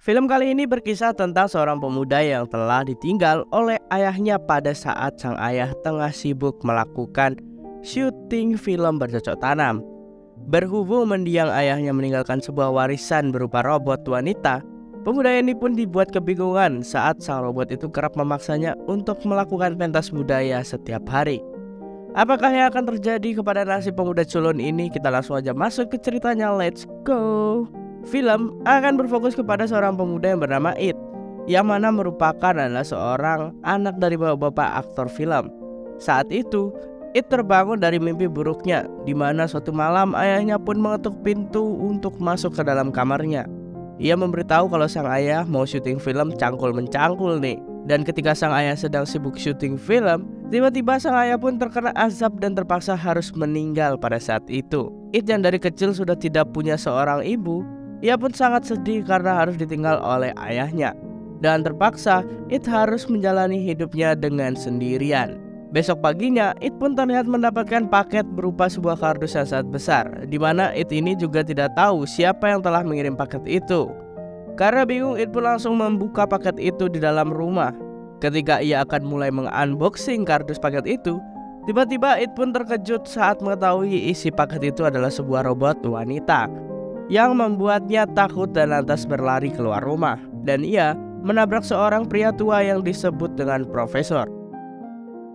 Film kali ini berkisah tentang seorang pemuda yang telah ditinggal oleh ayahnya pada saat sang ayah tengah sibuk melakukan syuting film bercocok tanam. Berhubung mendiang ayahnya meninggalkan sebuah warisan berupa robot wanita, pemuda ini pun dibuat kebingungan saat sang robot itu kerap memaksanya untuk melakukan pentas budaya setiap hari. Apakah yang akan terjadi kepada nasib pemuda culun ini? Kita langsung aja masuk ke ceritanya, let's go! Film akan berfokus kepada seorang pemuda yang bernama It, yang mana merupakan adalah seorang anak dari bapak-bapak aktor film. Saat itu, It terbangun dari mimpi buruknya, di mana suatu malam ayahnya pun mengetuk pintu untuk masuk ke dalam kamarnya. Ia memberitahu kalau sang ayah mau syuting film cangkul-mencangkul nih. Dan ketika sang ayah sedang sibuk syuting film, tiba-tiba sang ayah pun terkena azab dan terpaksa harus meninggal pada saat itu. It yang dari kecil sudah tidak punya seorang ibu, ia pun sangat sedih karena harus ditinggal oleh ayahnya. Dan terpaksa, It harus menjalani hidupnya dengan sendirian. Besok paginya, It pun terlihat mendapatkan paket berupa sebuah kardus yang sangat besar, di mana It ini juga tidak tahu siapa yang telah mengirim paket itu. Karena bingung, It pun langsung membuka paket itu di dalam rumah. Ketika ia akan mulai mengunboxing kardus paket itu, tiba-tiba It pun terkejut saat mengetahui isi paket itu adalah sebuah robot wanita, yang membuatnya takut dan lantas berlari keluar rumah. Dan ia menabrak seorang pria tua yang disebut dengan Profesor.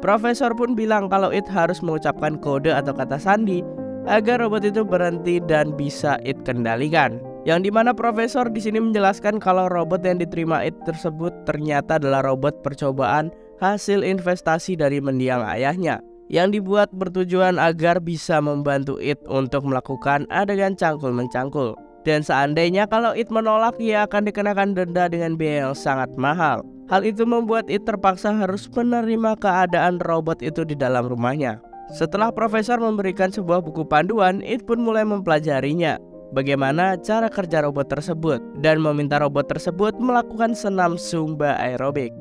Profesor pun bilang kalau It harus mengucapkan kode atau kata sandi agar robot itu berhenti dan bisa It kendalikan. Yang dimana Profesor di sini menjelaskan kalau robot yang diterima It tersebut ternyata adalah robot percobaan hasil investasi dari mendiang ayahnya, yang dibuat bertujuan agar bisa membantu It untuk melakukan adegan cangkul-mencangkul. Dan seandainya kalau It menolak, ia akan dikenakan denda dengan biaya yang sangat mahal. Hal itu membuat It terpaksa harus menerima keadaan robot itu di dalam rumahnya. Setelah Profesor memberikan sebuah buku panduan, It pun mulai mempelajarinya, bagaimana cara kerja robot tersebut, dan meminta robot tersebut melakukan senam Zumba aerobik.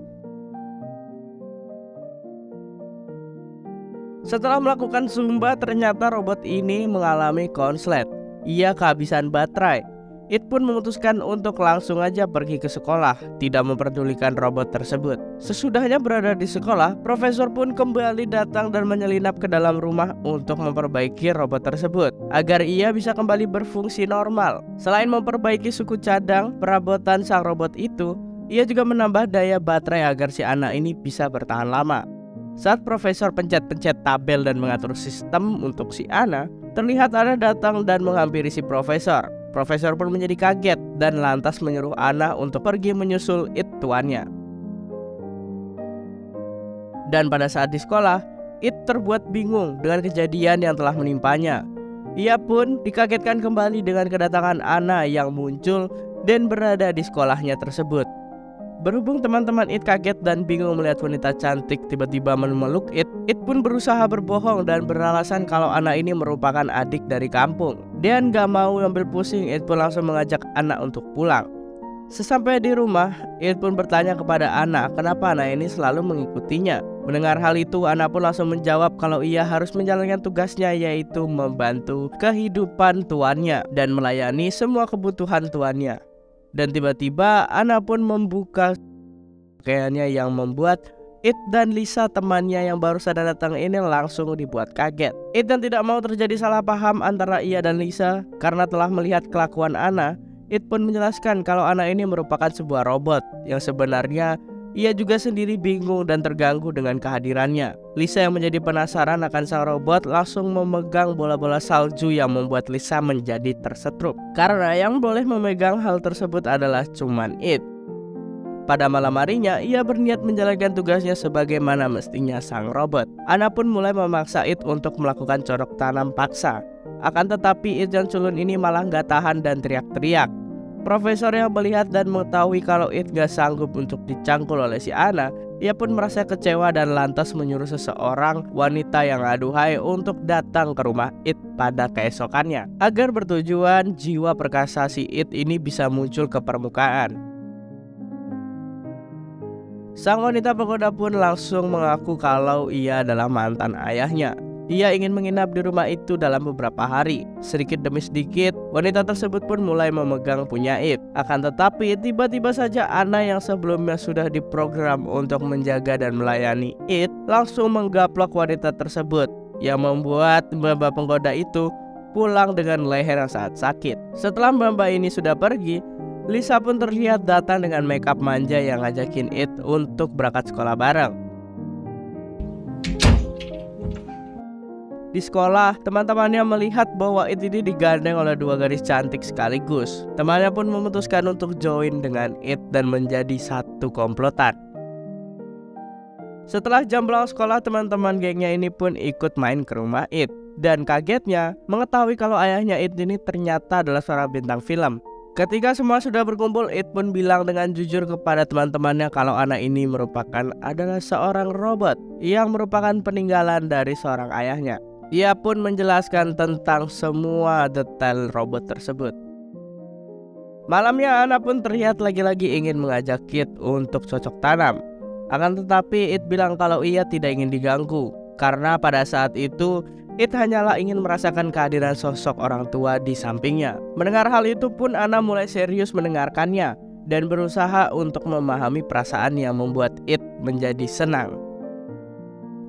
Setelah melakukan Zumba, ternyata robot ini mengalami konslet. Ia kehabisan baterai. It pun memutuskan untuk langsung aja pergi ke sekolah, tidak memperdulikan robot tersebut. Sesudahnya berada di sekolah, Profesor pun kembali datang dan menyelinap ke dalam rumah untuk memperbaiki robot tersebut, agar ia bisa kembali berfungsi normal. Selain memperbaiki suku cadang perabotan sang robot itu, ia juga menambah daya baterai agar si anak ini bisa bertahan lama. Saat Profesor pencet-pencet tabel dan mengatur sistem untuk si Ana, terlihat Ana datang dan menghampiri si Profesor. Profesor pun menjadi kaget dan lantas menyuruh Ana untuk pergi menyusul It tuannya. Dan pada saat di sekolah, It terbuat bingung dengan kejadian yang telah menimpanya. Ia pun dikagetkan kembali dengan kedatangan Ana yang muncul dan berada di sekolahnya tersebut. Berhubung teman-teman It kaget dan bingung melihat wanita cantik tiba-tiba memeluk It pun berusaha berbohong dan beralasan kalau anak ini merupakan adik dari kampung. Dan gak mau ambil pusing, It pun langsung mengajak anak untuk pulang. Sesampai di rumah, It pun bertanya kepada anak kenapa anak ini selalu mengikutinya. Mendengar hal itu, anak pun langsung menjawab kalau ia harus menjalankan tugasnya, yaitu membantu kehidupan tuannya dan melayani semua kebutuhan tuannya. Dan tiba-tiba Ana pun membuka pakaiannya yang membuat It dan Lisa temannya yang baru saja datang ini langsung dibuat kaget. It dan tidak mau terjadi salah paham antara ia dan Lisa karena telah melihat kelakuan Ana. It pun menjelaskan kalau Ana ini merupakan sebuah robot yang sebenarnya ia juga sendiri bingung dan terganggu dengan kehadirannya. Lisa yang menjadi penasaran akan sang robot langsung memegang bola-bola salju yang membuat Lisa menjadi tersetrup, karena yang boleh memegang hal tersebut adalah cuman It. Pada malam harinya, ia berniat menjalankan tugasnya sebagaimana mestinya sang robot. Ana pun mulai memaksa It untuk melakukan corok tanam paksa. Akan tetapi It yang culun ini malah gak tahan dan teriak-teriak. Profesor yang melihat dan mengetahui kalau It gak sanggup untuk dicangkul oleh si Ana, ia pun merasa kecewa dan lantas menyuruh seseorang wanita yang aduhai untuk datang ke rumah It pada keesokannya, agar bertujuan jiwa perkasa si It ini bisa muncul ke permukaan. Sang wanita penggoda pun langsung mengaku kalau ia adalah mantan ayahnya. Ia ingin menginap di rumah itu dalam beberapa hari. Sedikit demi sedikit, wanita tersebut pun mulai memegang punya It. Akan tetapi, tiba-tiba saja Anna yang sebelumnya sudah diprogram untuk menjaga dan melayani It langsung menggaplok wanita tersebut, yang membuat mbak-mbak penggoda itu pulang dengan leher yang sangat sakit. Setelah mbak-mbak ini sudah pergi, Lisa pun terlihat datang dengan makeup manja yang ngajakin It untuk berangkat sekolah bareng. Di sekolah, teman-temannya melihat bahwa It ini digandeng oleh dua gadis cantik sekaligus. Temannya pun memutuskan untuk join dengan It dan menjadi satu komplotan. Setelah jam pulang sekolah, teman-teman gengnya ini pun ikut main ke rumah It. Dan kagetnya mengetahui kalau ayahnya It ini ternyata adalah seorang bintang film. Ketika semua sudah berkumpul, It pun bilang dengan jujur kepada teman-temannya kalau anak ini adalah seorang robot yang merupakan peninggalan dari seorang ayahnya. Ia pun menjelaskan tentang semua detail robot tersebut. Malamnya Anna pun terlihat lagi-lagi ingin mengajak It untuk cocok tanam. Akan tetapi It bilang kalau ia tidak ingin diganggu, karena pada saat itu It hanyalah ingin merasakan kehadiran sosok orang tua di sampingnya. Mendengar hal itu pun Anna mulai serius mendengarkannya dan berusaha untuk memahami perasaan yang membuat It menjadi senang.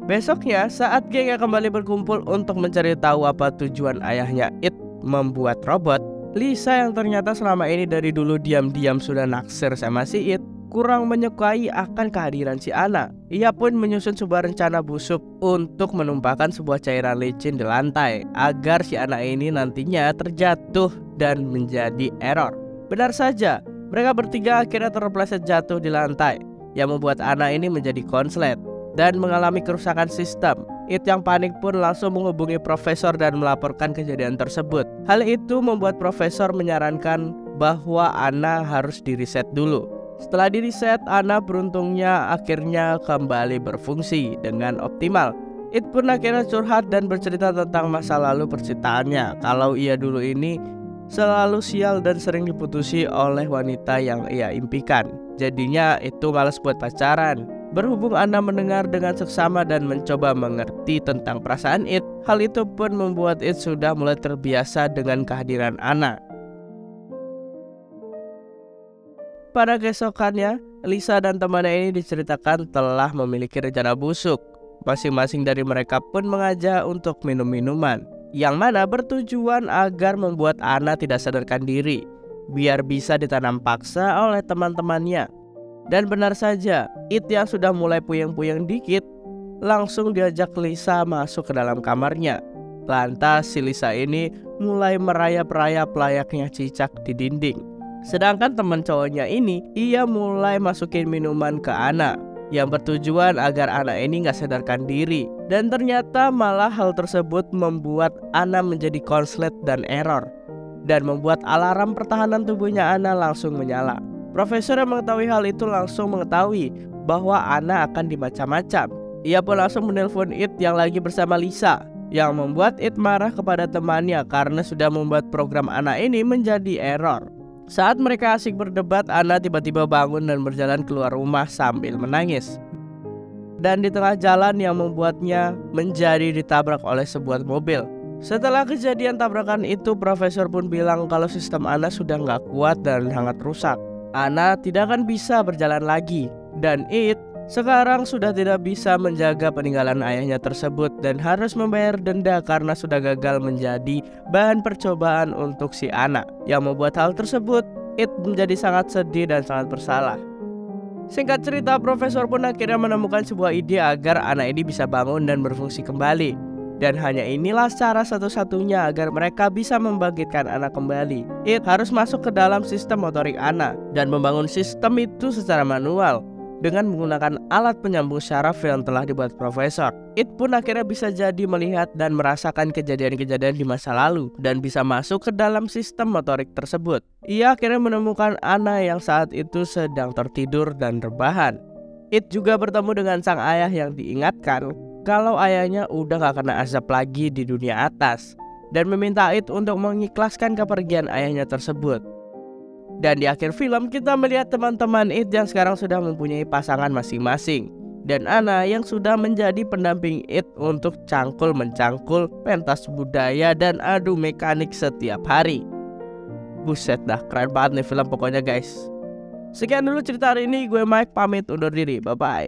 Besoknya saat gengnya kembali berkumpul untuk mencari tahu apa tujuan ayahnya It membuat robot, Lisa yang ternyata selama ini dari dulu diam-diam sudah naksir sama si It kurang menyukai akan kehadiran si Anna. Ia pun menyusun sebuah rencana busuk untuk menumpahkan sebuah cairan licin di lantai agar si Anna ini nantinya terjatuh dan menjadi error. Benar saja, mereka bertiga akhirnya terpeleset jatuh di lantai yang membuat Anna ini menjadi konslet dan mengalami kerusakan sistem. It yang panik pun langsung menghubungi profesor dan melaporkan kejadian tersebut. Hal itu membuat profesor menyarankan bahwa Anna harus di-reset dulu. Setelah di-reset, Anna beruntungnya akhirnya kembali berfungsi dengan optimal. It pun akhirnya curhat dan bercerita tentang masa lalu percintaannya, kalau ia dulu ini selalu sial dan sering diputusi oleh wanita yang ia impikan. Jadinya itu malas buat pacaran. Berhubung Anna mendengar dengan seksama dan mencoba mengerti tentang perasaan It, hal itu pun membuat It sudah mulai terbiasa dengan kehadiran Anna. Pada keesokannya, Lisa dan temannya ini diceritakan telah memiliki rencana busuk. Masing-masing dari mereka pun mengajak untuk minum minuman, yang mana bertujuan agar membuat Anna tidak sadarkan diri, biar bisa ditanam paksa oleh teman-temannya. Dan benar saja, It yang sudah mulai puyeng-puyeng dikit langsung diajak Lisa masuk ke dalam kamarnya. Lantas si Lisa ini mulai merayap-rayap layaknya cicak di dinding. Sedangkan teman cowoknya ini, ia mulai masukin minuman ke Anna yang bertujuan agar Anna ini gak sadarkan diri. Dan ternyata malah hal tersebut membuat Anna menjadi konslet dan error, dan membuat alarm pertahanan tubuhnya Anna langsung menyala. Profesor yang mengetahui hal itu langsung mengetahui bahwa Anna akan dimacam-macam. Ia pun langsung menelpon It yang lagi bersama Lisa, yang membuat It marah kepada temannya karena sudah membuat program Anna ini menjadi error. Saat mereka asik berdebat, Anna tiba-tiba bangun dan berjalan keluar rumah sambil menangis. Dan di tengah jalan yang membuatnya menjadi ditabrak oleh sebuah mobil. Setelah kejadian tabrakan itu, profesor pun bilang kalau sistem Anna sudah nggak kuat dan sangat rusak. Anna tidak akan bisa berjalan lagi, dan It sekarang sudah tidak bisa menjaga peninggalan ayahnya tersebut dan harus membayar denda karena sudah gagal menjadi bahan percobaan untuk si Anna. Yang membuat hal tersebut, It menjadi sangat sedih dan sangat bersalah. Singkat cerita, profesor pun akhirnya menemukan sebuah ide agar Anna ini bisa bangun dan berfungsi kembali. Dan hanya inilah cara satu-satunya agar mereka bisa membangkitkan Anna kembali. It harus masuk ke dalam sistem motorik Anna dan membangun sistem itu secara manual dengan menggunakan alat penyambung syaraf yang telah dibuat profesor. It pun akhirnya bisa jadi melihat dan merasakan kejadian-kejadian di masa lalu dan bisa masuk ke dalam sistem motorik tersebut. Ia akhirnya menemukan Anna yang saat itu sedang tertidur dan rebahan. It juga bertemu dengan sang ayah yang diingatkan kalau ayahnya udah gak kena azab lagi di dunia atas, dan meminta It untuk mengikhlaskan kepergian ayahnya tersebut. Dan di akhir film kita melihat teman-teman It yang sekarang sudah mempunyai pasangan masing-masing, dan Ana yang sudah menjadi pendamping It untuk cangkul-mencangkul pentas budaya dan adu mekanik setiap hari. Buset dah, keren banget nih film pokoknya guys. Sekian dulu cerita hari ini, gue Mike pamit undur diri, bye bye.